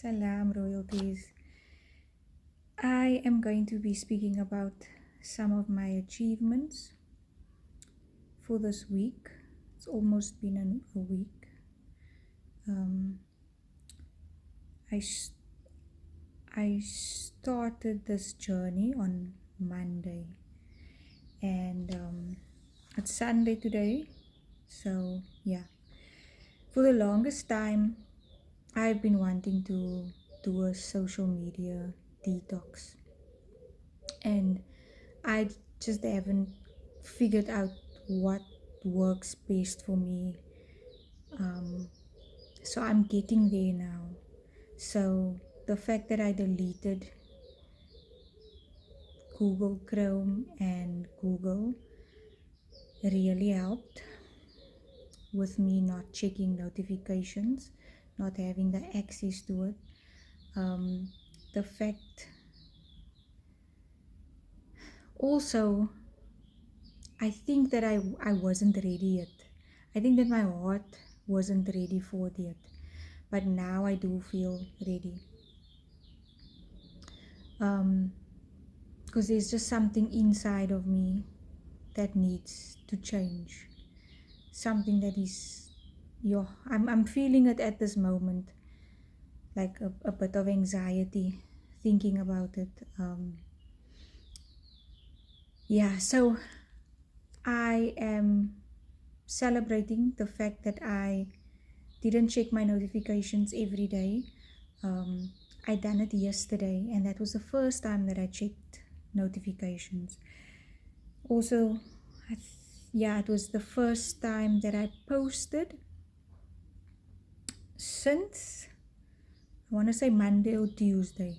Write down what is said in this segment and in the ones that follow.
Salam royalties. I am going to be speaking about some of my achievements for this week. It's almost been a week. Um, I, s- I started this journey on Monday, and it's Sunday today. So, yeah, for the longest time, I've been wanting to do a social media detox, and I just haven't figured out what works best for me. Um, so I'm getting there now. So the fact that I deleted Google Chrome and Google really helped with me not checking notifications, not having the access to it. The fact also, I think that I wasn't ready yet. I think that my heart wasn't ready for it yet. But now I do feel ready. Because there's just something inside of me that needs to change. Something that is, I'm feeling it at this moment, like a bit of anxiety thinking about it. So I am celebrating the fact that I didn't check my notifications every day. I done it yesterday, and that was the first time that I checked notifications. Also, it was the first time that I posted since I want to say Monday or Tuesday,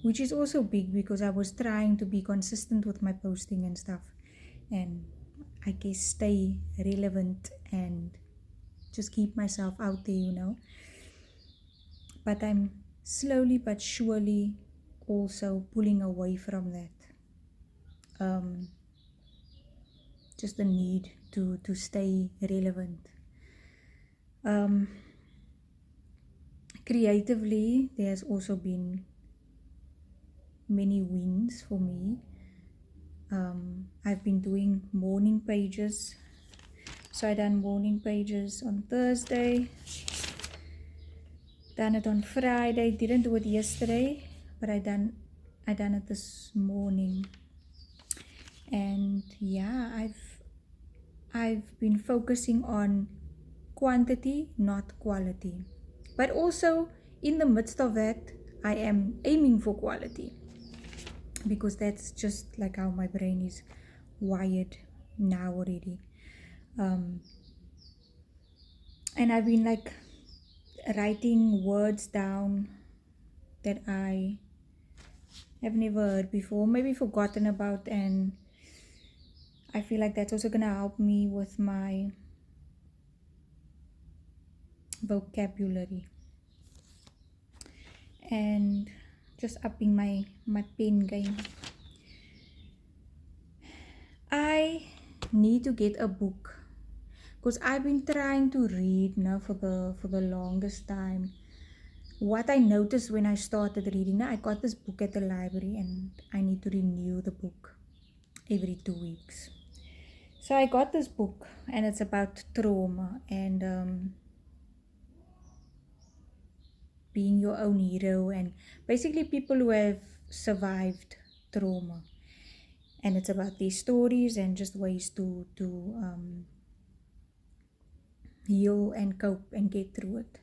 which is also big because I was trying to be consistent with my posting and stuff, and I guess stay relevant and just keep myself out there. But I'm slowly but surely also pulling away from that. Just the need to stay relevant. Creatively, there's also been many wins for me. I've been doing morning pages. So I done morning pages on Thursday, done it on Friday, didn't do it yesterday, but I done it this morning. And yeah, I've been focusing on quantity, not quality. But also in the midst of that, I am aiming for quality, because that's just like how my brain is wired now already. And I've been like writing words down that I have never heard before, maybe forgotten about, and I feel like that's also gonna help me with my vocabulary and just upping my pen game. I need to get a book, because I've been trying to read now for the longest time. What I noticed when I started reading, now I got this book at the library and I need to renew the book every 2 weeks. So I got this book and it's about trauma and being your own hero, and basically people who have survived trauma. And it's about these stories and just ways to heal and cope and get through it.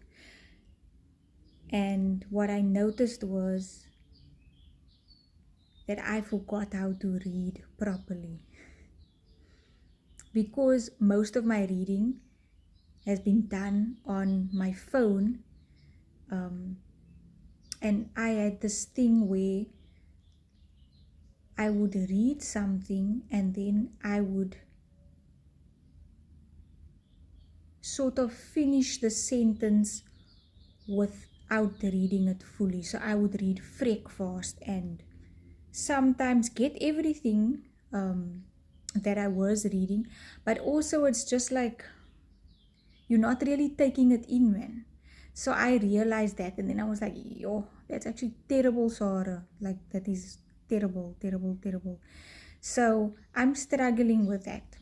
And what I noticed was that I forgot how to read properly, because most of my reading has been done on my phone. And I had this thing where I would read something and then I would sort of finish the sentence without reading it fully. So I would read freak fast and sometimes get everything that I was reading, but also it's just like you're not really taking it in, man. So I realized that, and then I was like, yo, that's actually terrible, Sarah. Like, that is terrible, terrible, terrible. So I'm struggling with that.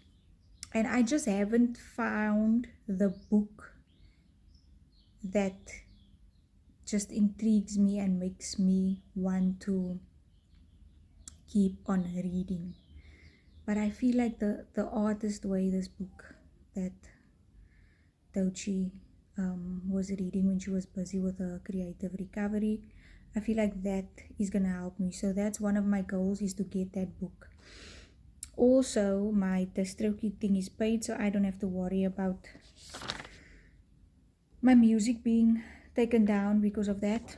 And I just haven't found the book that just intrigues me and makes me want to keep on reading. But I feel like the artist way this book that Tochi was reading when she was busy with her creative recovery, I feel like that is gonna help me. So that's one of my goals, is to get that book. Also, my DistroKid thing is paid, so I don't have to worry about my music being taken down because of that.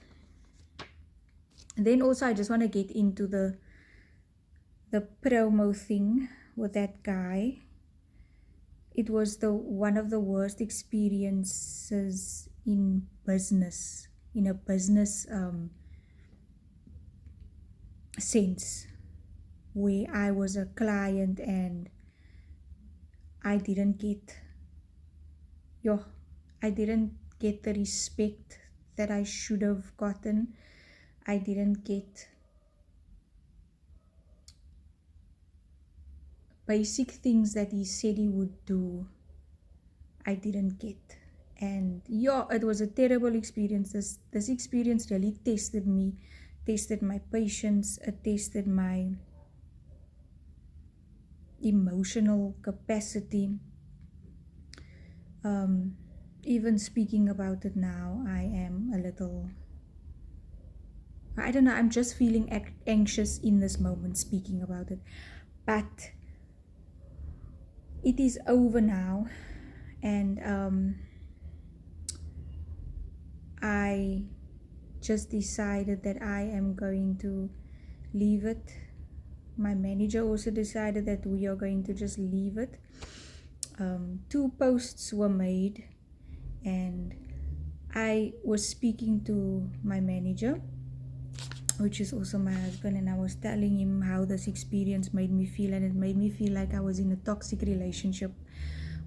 And then also I just want to get into the promo thing with that guy. It was one of the worst experiences in business, in a business sense, where I was a client and I didn't get the respect that I should have gotten. I didn't get basic things that he said he would do. I didn't get. And it was a terrible experience. This experience really tested me, tested my patience, it tested my emotional capacity. Even speaking about it now, I am a little, I don't know, I'm just feeling anxious in this moment speaking about it. But it is over now, and I just decided that I am going to leave it. My manager also decided that we are going to just leave it. 2 posts were made, and I was speaking to my manager, which is also my husband, and I was telling him how this experience made me feel, and it made me feel like I was in a toxic relationship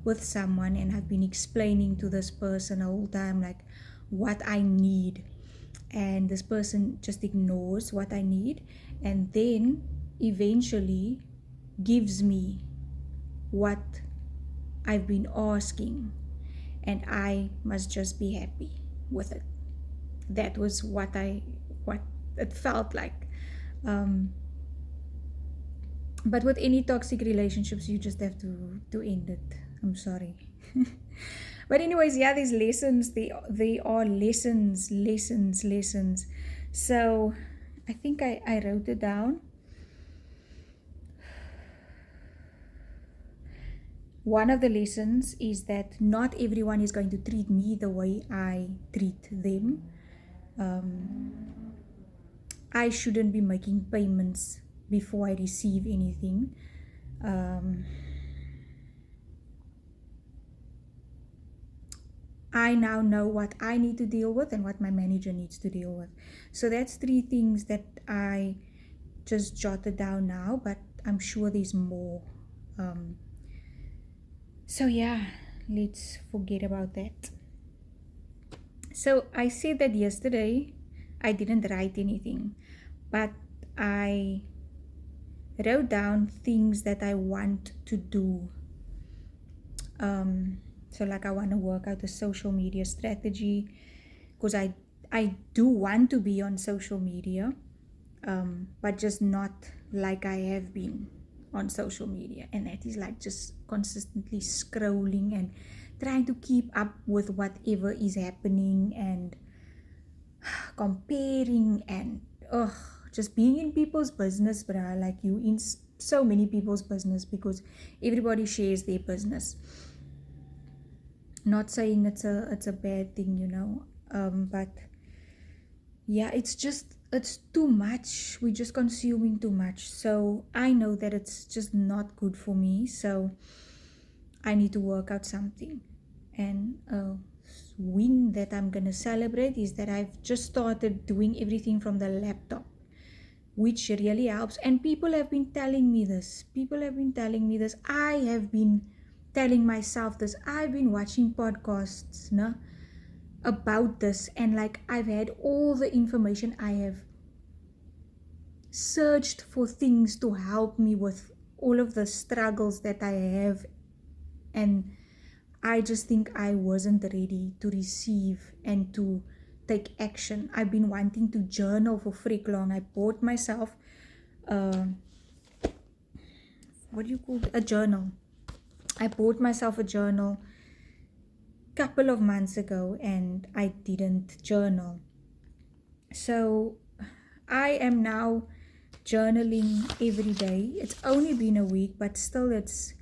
with someone, and I've been explaining to this person the whole time like what I need, and this person just ignores what I need, and then eventually gives me what I've been asking, and I must just be happy with it. That was what it felt like. But with any toxic relationships, you just have to end it. I'm sorry. But anyways, yeah, these lessons, they are lessons. So I think I wrote it down. One of the lessons is that not everyone is going to treat me the way I treat them. I shouldn't be making payments before I receive anything. I now know what I need to deal with and what my manager needs to deal with. So that's 3 things that I just jotted down now, but I'm sure there's more. So yeah, let's forget about that. So I said that yesterday I didn't write anything, but I wrote down things that I want to do. So like I want to work out a social media strategy, because I do want to be on social media, but just not like I have been on social media, and that is like just consistently scrolling and trying to keep up with whatever is happening and comparing and just being in people's business, bruh. Like you in so many people's business because everybody shares their business. Not saying it's a bad thing, but yeah, it's too much. We're just consuming too much. So I know that it's just not good for me. So I need to work out something. And a win that I'm gonna celebrate is that I've just started doing everything from the laptop, which really helps. And people have been telling me this. I have been telling myself this. I've been watching podcasts, no? about this, and like I've had all the information. I have searched for things to help me with all of the struggles that I have, and I just think I wasn't ready to receive and to take action. I've been wanting to journal for freak long. I bought myself uh, what do you call it? A journal. I bought myself a journal couple of months ago and I didn't journal. So I am now journaling every day. It's only been a week, but still it's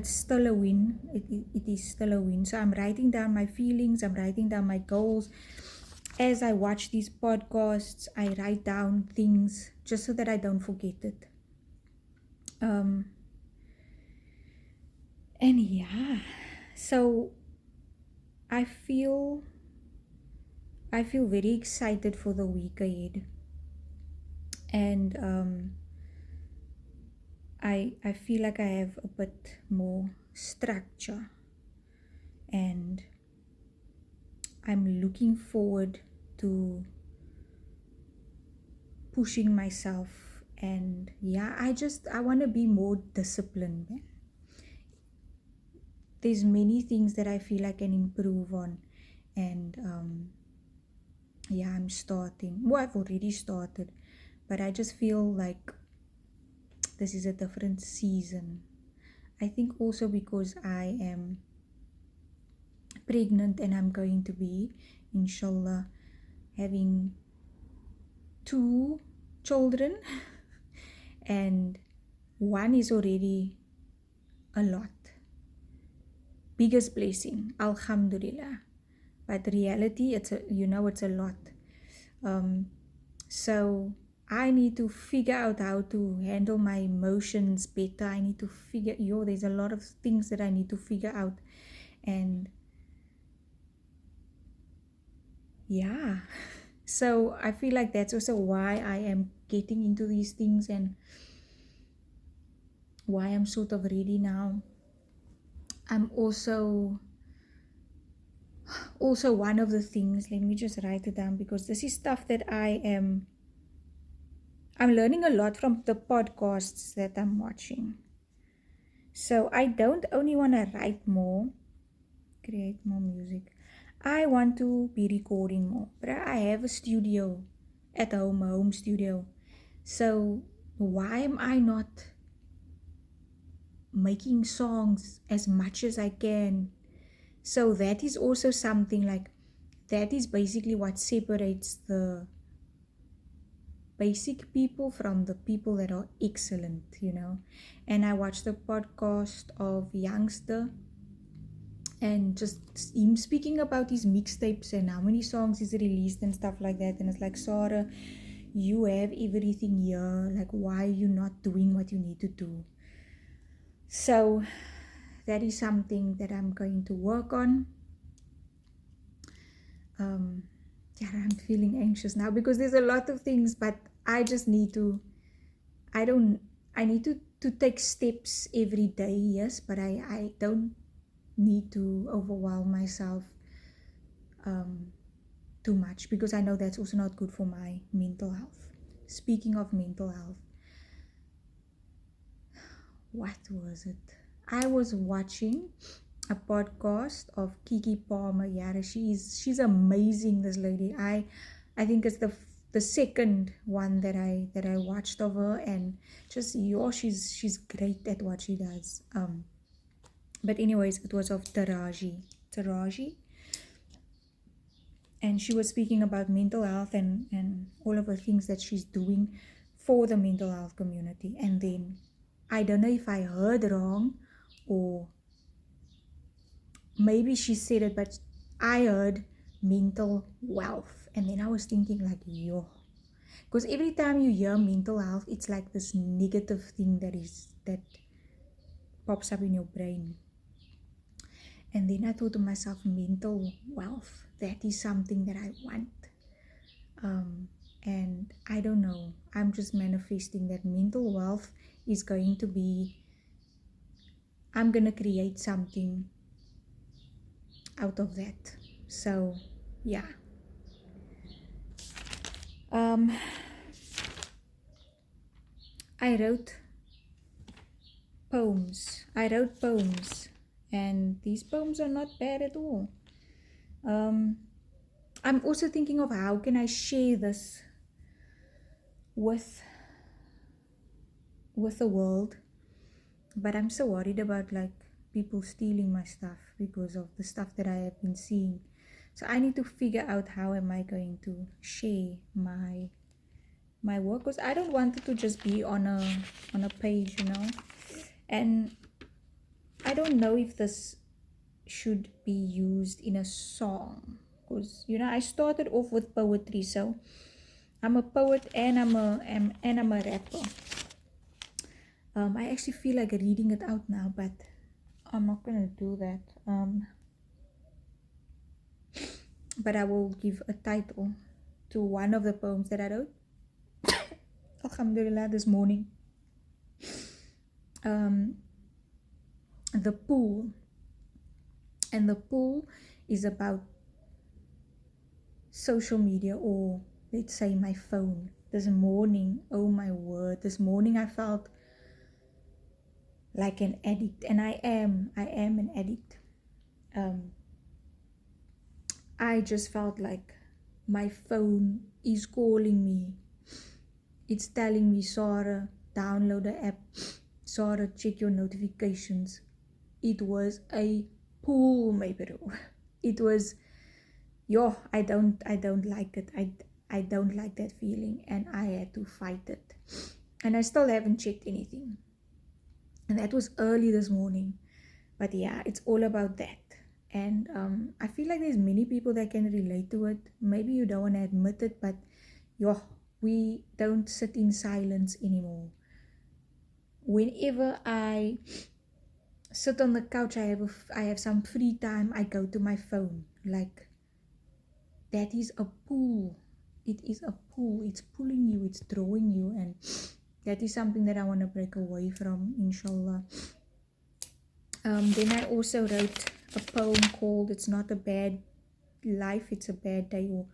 still a win. It is still a win. So I'm writing down my feelings, I'm writing down my goals. As I watch these podcasts, I write down things just so that I don't forget it. And yeah, so I feel very excited for the week ahead, and I feel like I have a bit more structure, and I'm looking forward to pushing myself. And yeah, I want to be more disciplined. There's many things that I feel I can improve on, and yeah, I'm starting. Well, I've already started, but I just feel like this is a different season. I think also because I am pregnant and I'm going to be, inshallah, having 2 children, and one is already a lot. Biggest blessing, alhamdulillah. But reality, it's a lot. So I need to figure out how to handle my emotions better. I need to there's a lot of things that I need to figure out. And yeah, so I feel like that's also why I am getting into these things and why I'm sort of ready now. I'm also one of the things, let me just write it down, because this is stuff that I'm learning a lot from the podcasts that I'm watching. So I don't only want to write more, create more music. I want to be recording more. But I have a studio at home, a home studio. So why am I not making songs as much as I can? So that is also something like, that is basically what separates the basic people from the people that are excellent, And I watched the podcast of Youngster, and just him speaking about his mixtapes and how many songs he's released and stuff like that. And it's like, Sarah, you have everything here. Like, why are you not doing what you need to do? So that is something that I'm going to work on. Yeah, I'm feeling anxious now because there's a lot of things, but I just need to, I need to take steps every day, yes, but I don't need to overwhelm myself too much, because I know that's also not good for my mental health. Speaking of mental health, what was it? I was watching a podcast of Kiki Palmer. Yeah, she's amazing, this lady. I think it's the second one that I watched of her, and just she's great at what she does. But anyways, it was of Taraji, and she was speaking about mental health and all of the things that she's doing for the mental health community. And then I don't know if I heard wrong, or maybe she said it, but I heard mental wealth. And then I was thinking like, yo, because every time you hear mental health, it's like this negative thing that pops up in your brain. And then I thought to myself, mental wealth, that is something that I want. And I don't know, I'm just manifesting that mental wealth is going to be, I'm going to create something out of that. So yeah. um I wrote poems, and these poems are not bad at all. um I'm also thinking of how can I share this with the world, but I'm so worried about like people stealing my stuff because of the stuff that I have been seeing. So I need to figure out how am I going to share my work, because I don't want it to just be on a page, and I don't know if this should be used in a song, because I started off with poetry, so I'm a poet and I'm a rapper. I actually feel like reading it out now, but I'm not gonna do that. But I will give a title to one of the poems that I wrote. Alhamdulillah, this morning. The pool, and the pool is about social media, or let's say my phone. This morning, oh my word, this morning I felt like an addict, and I am an addict. I just felt like my phone is calling me. It's telling me, Sarah, download the app. Sarah, check your notifications. It was a pool, my bro. It was, I don't like it. I don't like that feeling, and I had to fight it. And I still haven't checked anything. And that was early this morning. But yeah, it's all about that. And I feel like there's many people that can relate to it. Maybe you don't want to admit it, but we don't sit in silence anymore. Whenever I sit on the couch, I have some free time, I go to my phone. Like, that is a pull. It is a pull. It's pulling you, it's drawing you, and that is something that I want to break away from, inshallah. Then I also wrote a poem called It's Not a Bad Life, It's a Bad Day, or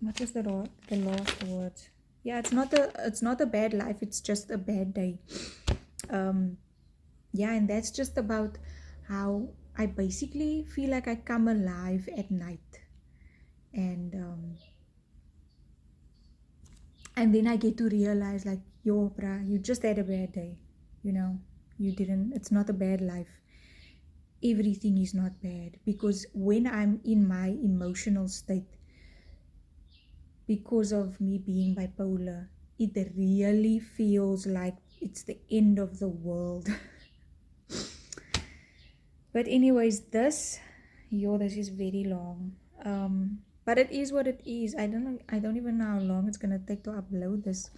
what was the last words? Yeah, it's not a bad life, it's just a bad day. Yeah, and that's just about how I basically feel like I come alive at night. And then I get to realize, like, yo, bruh, you just had a bad day. It's not a bad life. Everything is not bad, because when I'm in my emotional state, because of me being bipolar, it really feels like it's the end of the world. But anyways, this is very long. But it is what it is. I don't even know how long it's gonna take to upload this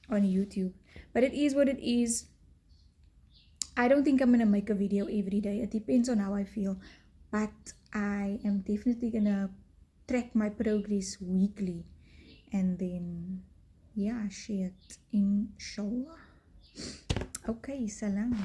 on YouTube. But it is what it is. I don't think I'm gonna make a video every day. It depends on how I feel. But I am definitely gonna track my progress weekly, and then share it, inshallah. Okay, salam.